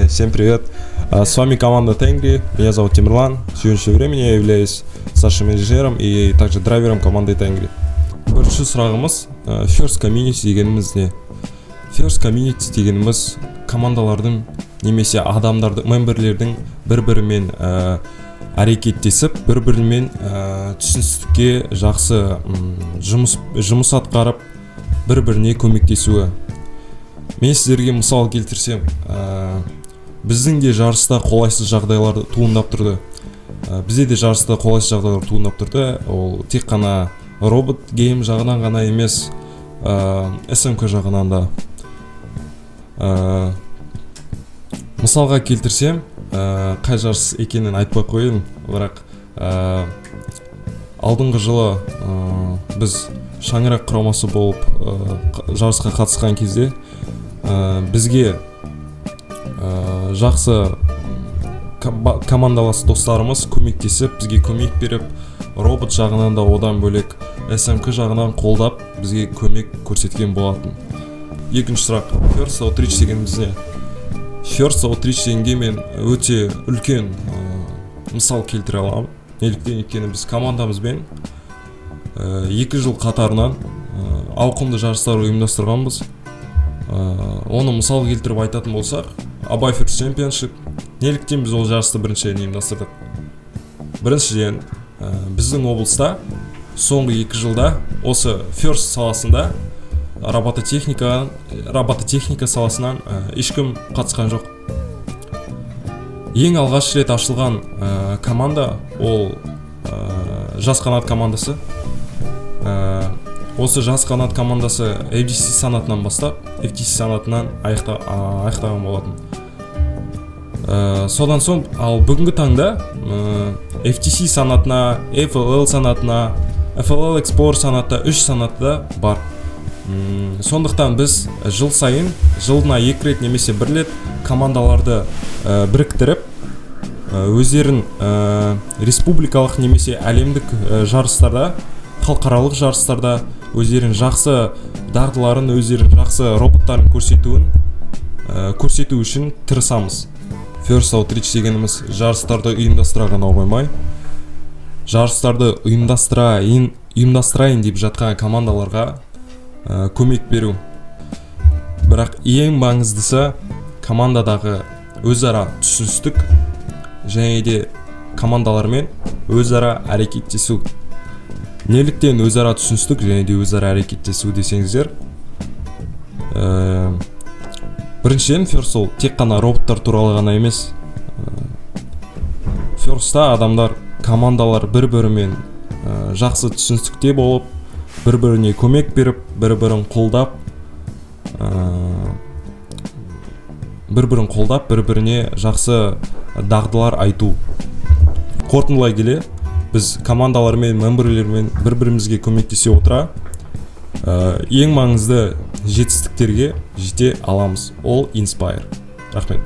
Всем привет! С вами команда Тенгри, меня зовут Тимирлан. В сегодняшнее время я являюсь старшим инженером и также драйвером команды Тенгри. Бірінші сұрағымыз, First Community дегеніміз не? First Community дегеніміз командалардың немесе адамдардың, мемберлердің бір-бірімен әрекеттесіп, бір-бірімен түсіністікке жақсы жұмыс атқарып, бір-біріне көмектесуі. Мен сіздерге мысал келтірсем, біздің де жарыста қолайсыз жағдайлар туындап тұрды. Бізде де жарыста қолайсыз жағдайлар туындап тұрды. Ол тек қана робот гейм жағынан ғана емес, SMK жағынан да. Мысалға келтірсем, қай жарыс екенін айтпай қойын, бірақ алдыңғы жылы біз шаңырақ құрамасы болып жарысқа қатысқан кезде бізге жақсы командалас достарымыз көмектесіп, бізге көмек беріп, робот жағынан да одан бөлек SMK жағынан қолдап, бізге көмек көрсеткен болатын. Екінші сұрақ, First Outreach дегеніміз не? First Outreach дегенге мен өте үлкен мысал келтіре аламын. Неліктен өйткені біз командамызбен 2 жыл қатарынан ауқымды жарыстар ұйымдастырғанбыз. Оны мысал келтіріп айтатын болсақ, Абай First Championship. Неліктен біз ол жарысты біріншіден ұйымдастырдық? Біріншіден, біздің облыста соңғы 2 жылда осы First саласында робототехника саласынан ешкім қатысқан жоқ. Ең алғаш рет ашылған команда ол жас қанат командасы. Осы жас қанат командасы FTC санатынан бастап, FTC санатынан аяқтаған болатын. Содан соң, ал бүгінгі таңда FTC санатына, FLL санатына, FLL Export санатта, 3 санатта бар. Сондықтан біз жыл сайын, жылына 2 рет немесе 1 рет командаларды біріктіріп, өздерін республикалық немесе әлемдік жарыстарда, халықаралық жарыстарда өздерін жақсы дағдыларын, өздерін жақсы роботтарын көрсету үшін тырысамыз. First Outreach дегеніміз жарыстарды ұйымдастыра ғана қоймай, жарыстарды ұйымдастырайын деп жатқан командаларға көмек беру. Бірақ ең маңыздысы командадағы өзара түсіністік және де командалармен өзара әрекеттесу. Неліктен өзара түсіністік және де өзара әрекеттесу десеңіздер, біріншіден First ол тек қана роботтар туралы ғана емес. First'та адамдар, командалар бір-бірімен жақсы түсіністікте болып, бір-біріне көмек беріп, бір-бірін қолдап, бір-біріне жақсы дағдылар айту. Қорытындылай келе, біз командалармен, мемберлермен бір-бірімізге көмектесе отыра, ең маңызды жетістіктерге жете аламыз. Ол Inspire. Рахмет.